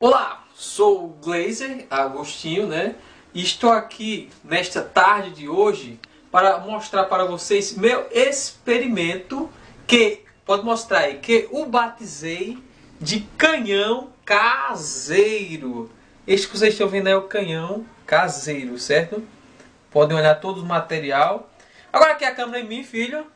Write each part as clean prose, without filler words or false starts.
Olá, sou o Glazer Agostinho, né? E estou aqui nesta tarde de hoje para mostrar para vocês meu experimento que, pode mostrar aí, que o batizei de canhão caseiro. Este que vocês estão vendo é o canhão caseiro, certo? Podem olhar todo o material. Agora aqui a câmera em mim, filho.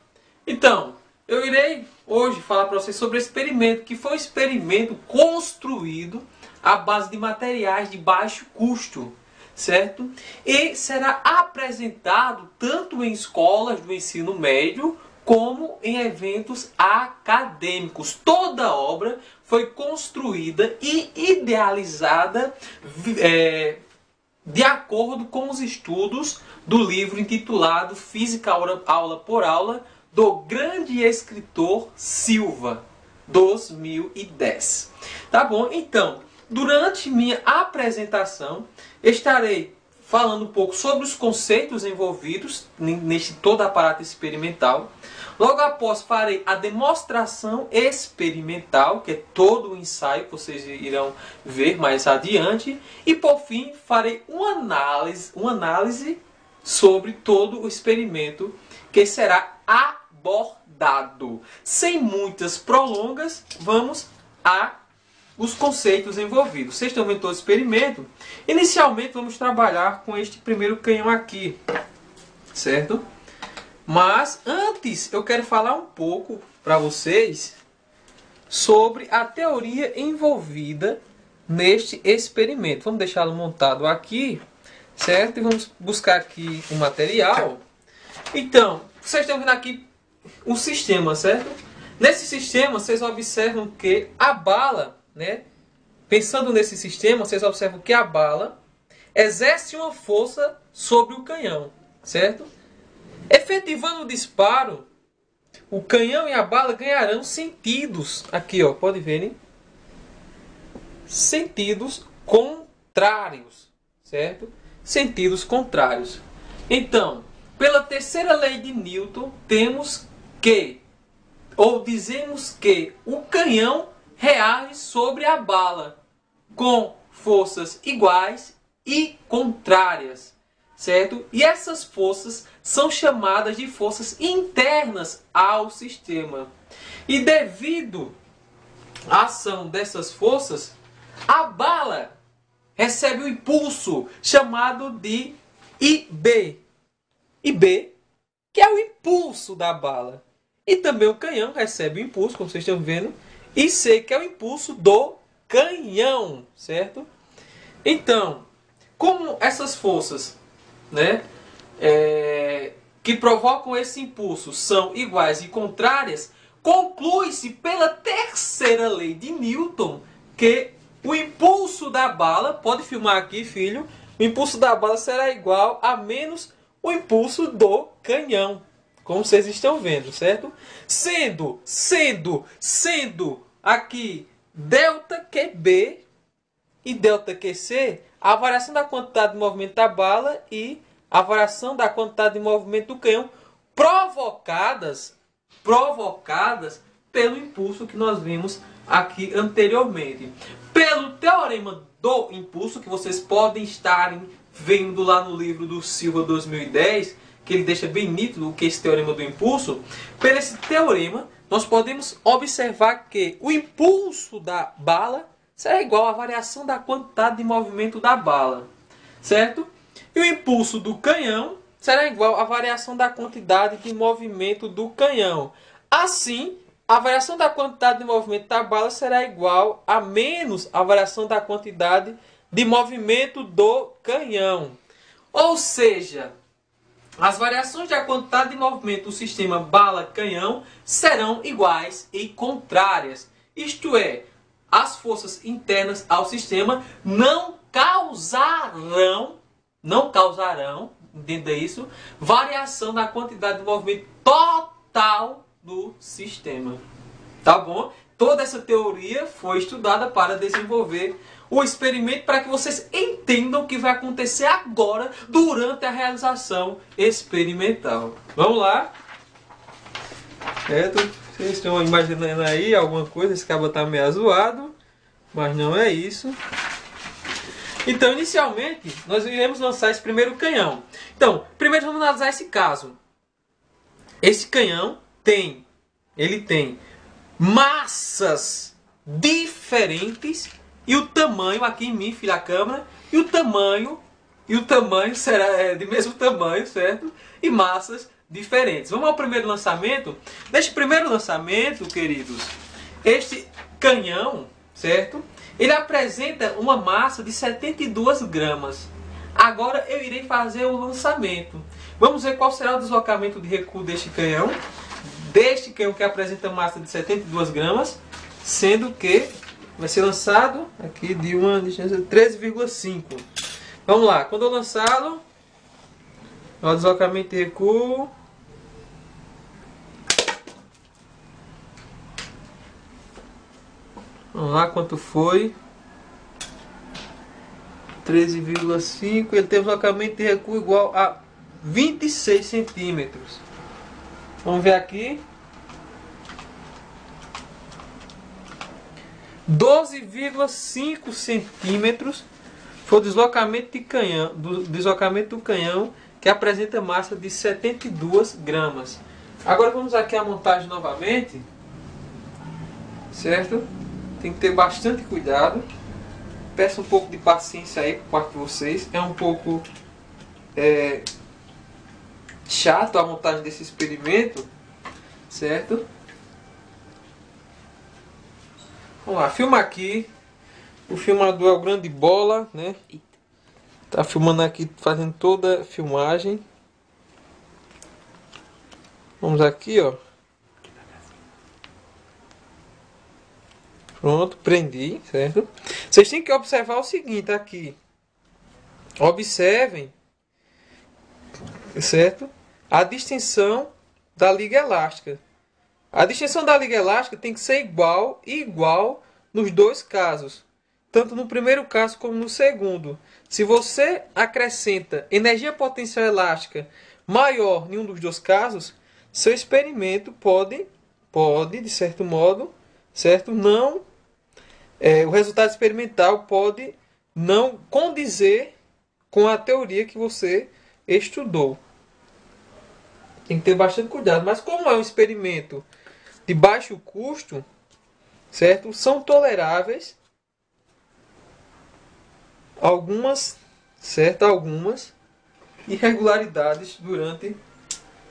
Então, eu irei hoje falar para vocês sobre esse experimento, que foi um experimento construído à base de materiais de baixo custo, certo? E será apresentado tanto em escolas do ensino médio como em eventos acadêmicos. Toda a obra foi construída e idealizada de acordo com os estudos do livro intitulado Física Aula por Aula, do grande escritor Silva, 2010. Tá bom? Então, durante minha apresentação, estarei falando um pouco sobre os conceitos envolvidos neste todo aparato experimental. Logo após, farei a demonstração experimental, que é todo o ensaio que vocês irão ver mais adiante. E, por fim, farei uma análise sobre todo o experimento que será abordado. Sem muitas prolongas, vamos os conceitos envolvidos. Vocês estão vendo todo o experimento? Inicialmente, vamos trabalhar com este primeiro canhão aqui, certo? Mas antes eu quero falar um pouco para vocês sobre a teoria envolvida neste experimento. Vamos deixá-lo montado aqui, certo? E vamos buscar aqui o material. Então, vocês estão vendo aqui o sistema, certo? Nesse sistema, vocês observam que a bala, né? Pensando nesse sistema, vocês observam que a bala exerce uma força sobre o canhão, certo? Efetivando o disparo, o canhão e a bala ganharão sentidos. Aqui, ó, pode ver, hein? Sentidos contrários, certo? Sentidos contrários. Então, pela terceira lei de Newton, temos que, ou dizemos que, o canhão reage sobre a bala com forças iguais e contrárias, certo? E essas forças são chamadas de forças internas ao sistema. E devido à ação dessas forças, a bala recebe um impulso chamado de IB. IB, que é o impulso da bala. E também o canhão recebe o impulso, como vocês estão vendo, IC, que é o impulso do canhão, certo? Então, como essas forças, né, que provocam esse impulso são iguais e contrárias, conclui-se pela terceira lei de Newton que o impulso da bala, pode filmar aqui, filho, o impulso da bala será igual a menos o impulso do canhão, como vocês estão vendo, certo? Sendo aqui delta QB e delta QC a variação da quantidade de movimento da bala e a variação da quantidade de movimento do canhão provocadas pelo impulso que nós vimos aqui anteriormente. Pelo teorema do impulso, que vocês podem estar vendo lá no livro do Silva 2010, que ele deixa bem nítido o que é esse teorema do impulso. Pelo esse teorema, nós podemos observar que o impulso da bala será igual à variação da quantidade de movimento da bala, certo? E o impulso do canhão será igual à variação da quantidade de movimento do canhão. Assim, a variação da quantidade de movimento da bala será igual a menos a variação da quantidade de movimento do canhão. Ou seja, as variações da quantidade de movimento do sistema bala-canhão serão iguais e contrárias. Isto é, as forças internas ao sistema não causarão, entenda isso, variação da quantidade de movimento total do sistema. Tá bom? Toda essa teoria foi estudada para desenvolver o experimento, para que vocês entendam o que vai acontecer agora durante a realização experimental. Vamos lá? Vocês estão imaginando aí alguma coisa? Esse cabo está meio zoado. Mas não é isso. Então, inicialmente, nós iremos lançar esse primeiro canhão. Então, primeiro vamos analisar esse caso. Esse canhão tem massas diferentes e o tamanho, aqui em mim, filha a câmera, e o tamanho será de mesmo tamanho, certo? E massas diferentes. Vamos ao primeiro lançamento. Neste primeiro lançamento, queridos, este canhão, certo? Ele apresenta uma massa de 72 gramas. Agora eu irei fazer o lançamento. Vamos ver qual será o deslocamento de recuo deste canhão. Deste canhão que apresenta massa de 72 gramas. Sendo que vai ser lançado aqui de uma distância de 13,5. Vamos lá. Quando eu lançá-lo, o deslocamento de recuo. Vamos lá, quanto foi? 13,5. Ele teve um deslocamento de recuo igual a 26 centímetros. Vamos ver aqui. 12,5 centímetros foi o deslocamento do canhão, que apresenta massa de 72 gramas. Agora vamos aqui à montagem novamente. Certo? Tem que ter bastante cuidado. Peço um pouco de paciência aí por parte de vocês. É um pouco chato a montagem desse experimento. Certo? Vamos lá, filma aqui. O filmador é o grande bola, né? Tá filmando aqui, fazendo toda a filmagem. Vamos aqui, ó. Pronto, prendi, certo? Vocês têm que observar o seguinte aqui. Observem, certo? A distensão da liga elástica. A distensão da liga elástica tem que ser igual nos dois casos. Tanto no primeiro caso como no segundo. Se você acrescenta energia potencial elástica maior em um dos dois casos, seu experimento pode de certo modo, certo? O resultado experimental pode não condizer com a teoria que você estudou. Tem que ter bastante cuidado. Mas como é um experimento de baixo custo, certo? São toleráveis algumas irregularidades durante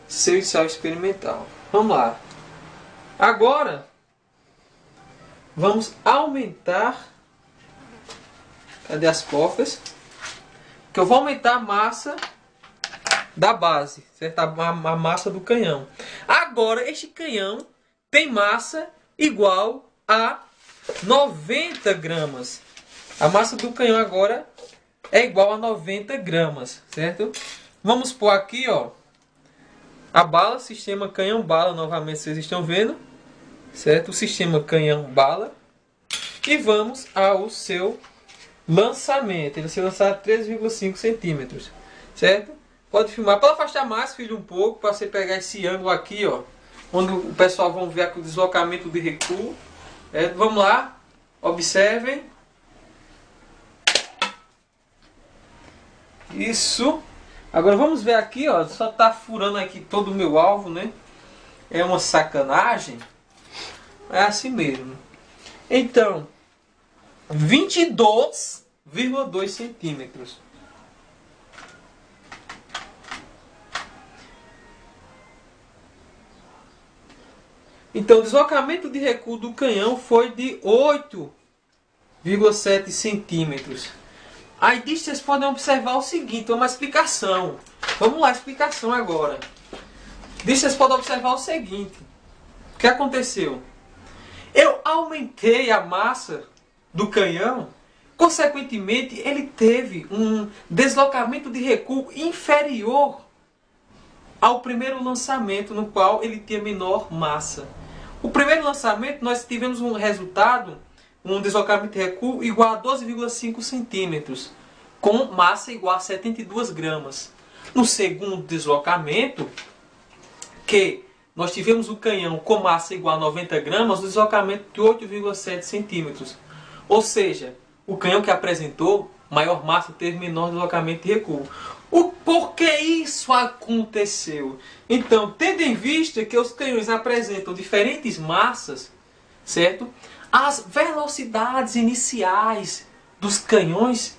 seu ensaio experimental. Vamos lá. Agora vamos aumentar. Cadê as porcas? Que eu vou aumentar a massa da base, certo? A massa do canhão. Agora este canhão tem massa igual a 90 gramas. A massa do canhão agora é igual a 90 gramas, certo? Vamos pôr aqui, ó, a bala, sistema canhão-bala, novamente vocês estão vendo, certo? O sistema canhão-bala. E vamos ao seu lançamento. Ele vai ser lançado 13,5 centímetros, certo? Pode filmar. Pode afastar mais, filho, um pouco, para você pegar esse ângulo aqui, ó, onde o pessoal vai ver aqui o deslocamento de recuo. Vamos lá, observem. Isso. Agora vamos ver aqui, ó, só tá furando aqui todo o meu alvo, né? É uma sacanagem. É assim mesmo. Então, 22,2 centímetros. Então, o deslocamento de recuo do canhão foi de 8,7 centímetros. Aí disso vocês podem observar o seguinte, uma explicação. Vamos lá, explicação agora. Disso vocês podem observar o seguinte. O que aconteceu? Eu aumentei a massa do canhão, consequentemente ele teve um deslocamento de recuo inferior ao primeiro lançamento, no qual ele tinha menor massa. O primeiro lançamento nós tivemos um resultado, um deslocamento de recuo igual a 12,5 centímetros, com massa igual a 72 gramas. No segundo deslocamento, que nós tivemos o canhão com massa igual a 90 gramas, o deslocamento de 8,7 centímetros. Ou seja, o canhão que apresentou maior massa teve menor deslocamento de recuo. Por que isso aconteceu? Então, tendo em vista que os canhões apresentam diferentes massas, certo? As velocidades iniciais dos canhões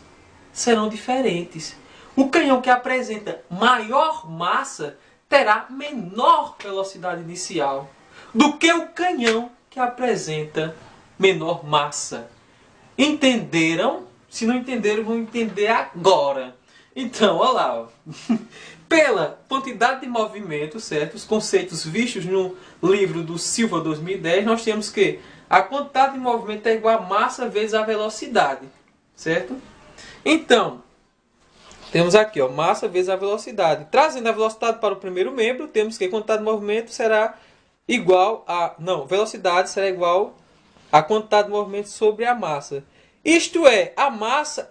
serão diferentes. O canhão que apresenta maior massa terá menor velocidade inicial do que o canhão que apresenta menor massa. Entenderam? Se não entenderam, vão entender agora. Então, olha lá. Ó. Pela quantidade de movimento, certo? Os conceitos vistos no livro do Silva 2010, nós temos que a quantidade de movimento é igual a massa vezes a velocidade, certo? Então, temos aqui, ó, massa vezes a velocidade. Trazendo a velocidade para o primeiro membro, temos que a quantidade de movimento será igual a... Não, velocidade será igual a quantidade de movimento sobre a massa. Isto é, a massa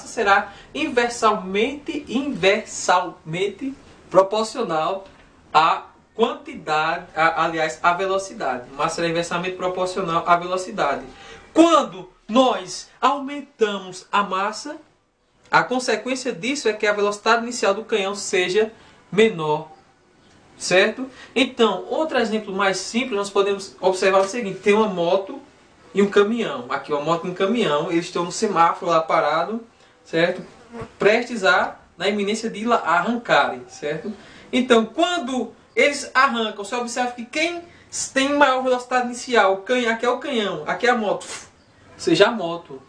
será inversamente proporcional à quantidade, aliás, à velocidade. A massa será inversamente proporcional à velocidade. Quando nós aumentamos a massa, a consequência disso é que a velocidade inicial do canhão seja menor. Certo? Então, outro exemplo mais simples, nós podemos observar o seguinte. Tem uma moto e um caminhão. Aqui, uma moto e um caminhão. Eles estão no semáforo lá parado, certo? Prestes a, na iminência de arrancarem, certo? Então, quando eles arrancam, você observa que quem tem maior velocidade inicial, aqui é o canhão, aqui é a moto. Ou seja, a moto.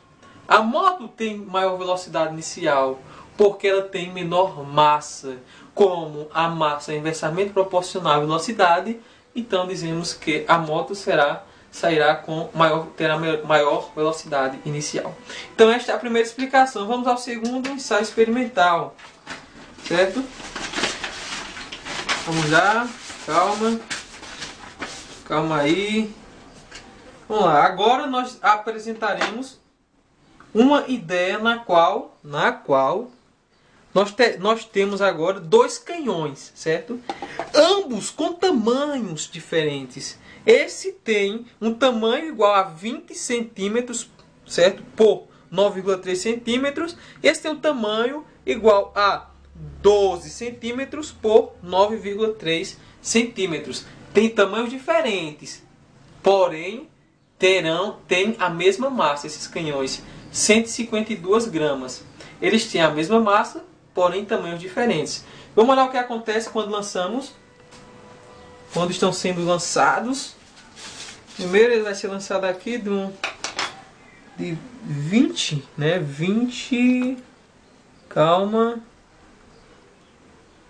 A moto tem maior velocidade inicial porque ela tem menor massa. Como a massa é inversamente proporcional à velocidade, então dizemos que a moto terá maior velocidade inicial. Então esta é a primeira explicação. Vamos ao segundo ensaio experimental. Certo? Vamos lá, calma. Calma aí. Vamos lá, agora nós apresentaremos uma ideia na qual nós temos agora dois canhões, certo? Ambos com tamanhos diferentes. Esse tem um tamanho igual a 20 centímetros, certo? Por 9,3 centímetros. Esse tem um tamanho igual a 12 centímetros por 9,3 centímetros. Tem tamanhos diferentes, porém têm a mesma massa. Esses canhões, 152 gramas. Eles têm a mesma massa, porém tamanhos diferentes. Vamos olhar o que acontece quando estão sendo lançados. Primeiro ele vai ser lançado aqui de 20, né? 20, calma.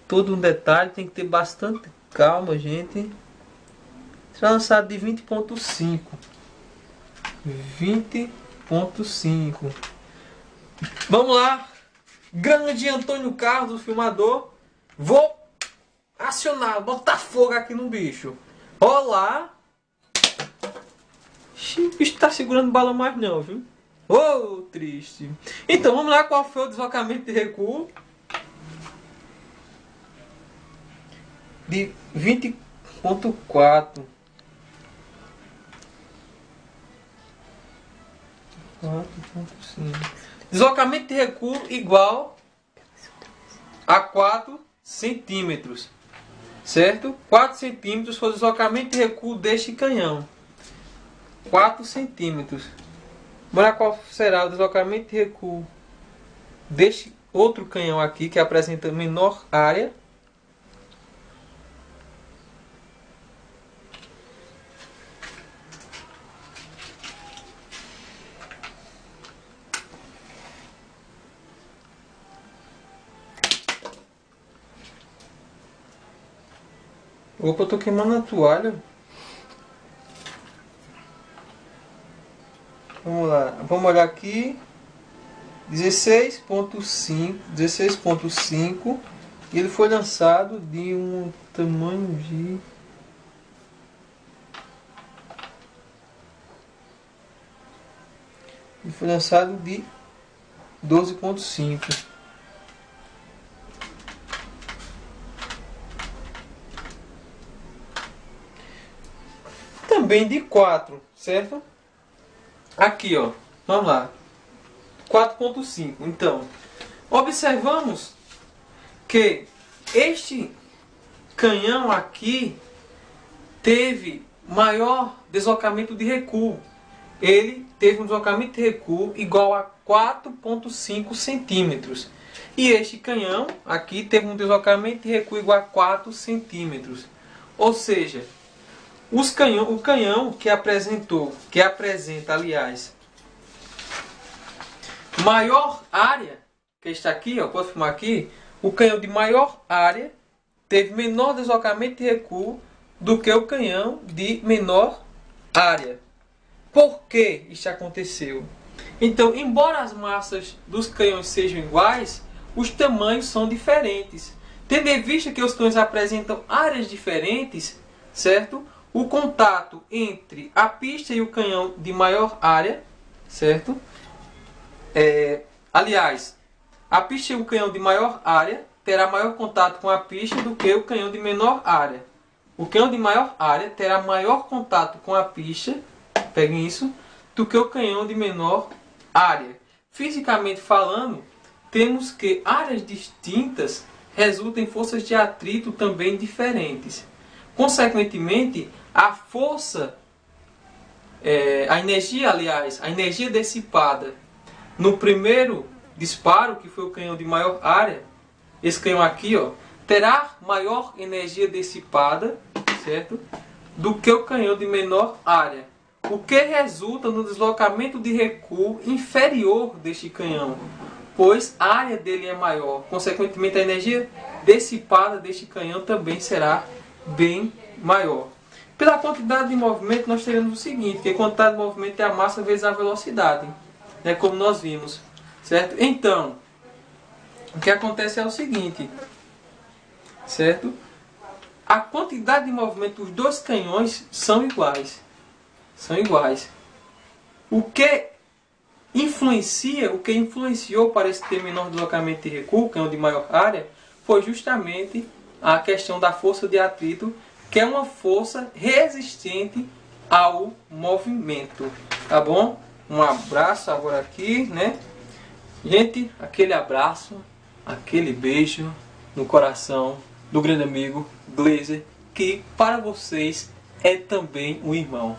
Todo um detalhe, tem que ter bastante calma, gente. Será lançado de 20.5. 20.5. Vamos lá. Grande Antônio Carlos, o filmador. Vou acionar, botar fogo aqui no bicho. Olá. O bicho tá segurando bala mais não, viu? Oh, triste. Então, vamos lá. Qual foi o deslocamento de recuo? De 20.4. 4.5. Deslocamento de recuo igual a 4 centímetros. Certo? 4 centímetros foi o deslocamento de recuo deste canhão. 4 centímetros. Vamos lá, qual será o deslocamento de recuo deste outro canhão aqui, que apresenta menor área. Opa, eu tô queimando a toalha. Vamos lá, vamos olhar aqui. 16.5. E ele foi lançado de um tamanho de... Ele foi lançado de 12.5. Também de 4, certo? Aqui, ó, vamos lá. 4,5. Então, observamos que este canhão aqui teve maior deslocamento de recuo. Ele teve um deslocamento de recuo igual a 4,5 centímetros. E este canhão aqui teve um deslocamento de recuo igual a 4 centímetros. Ou seja, o canhão que apresenta, aliás, maior área, que está aqui, ó, posso filmar aqui, o canhão de maior área teve menor deslocamento de recuo do que o canhão de menor área. Por que isso aconteceu? Então, embora as massas dos canhões sejam iguais, os tamanhos são diferentes. Tendo em vista que os canhões apresentam áreas diferentes, certo? O contato entre a pista e o canhão de maior área, certo? Aliás, a pista e o canhão de maior área terá maior contato com a pista do que o canhão de menor área. O canhão de maior área terá maior contato com a pista, peguem isso, do que o canhão de menor área. Fisicamente falando, temos que áreas distintas resultam em forças de atrito também diferentes. Consequentemente, a energia dissipada no primeiro disparo, que foi o canhão de maior área, esse canhão aqui, ó, terá maior energia dissipada, certo? Do que o canhão de menor área. O que resulta no deslocamento de recuo inferior deste canhão, pois a área dele é maior. Consequentemente, a energia dissipada deste canhão também será bem maior. Pela quantidade de movimento, nós teremos o seguinte, que a quantidade de movimento é a massa vezes a velocidade, né, como nós vimos, certo? Então, o que acontece é o seguinte, certo? A quantidade de movimento dos dois canhões são iguais. O que influenciou para esse ter menor deslocamento de recuo, canhão de maior área, foi justamente a questão da força de atrito, que é uma força resistente ao movimento. Tá bom? Um abraço agora aqui, né? Gente, aquele abraço, aquele beijo no coração do grande amigo Glazer, que para vocês é também um irmão.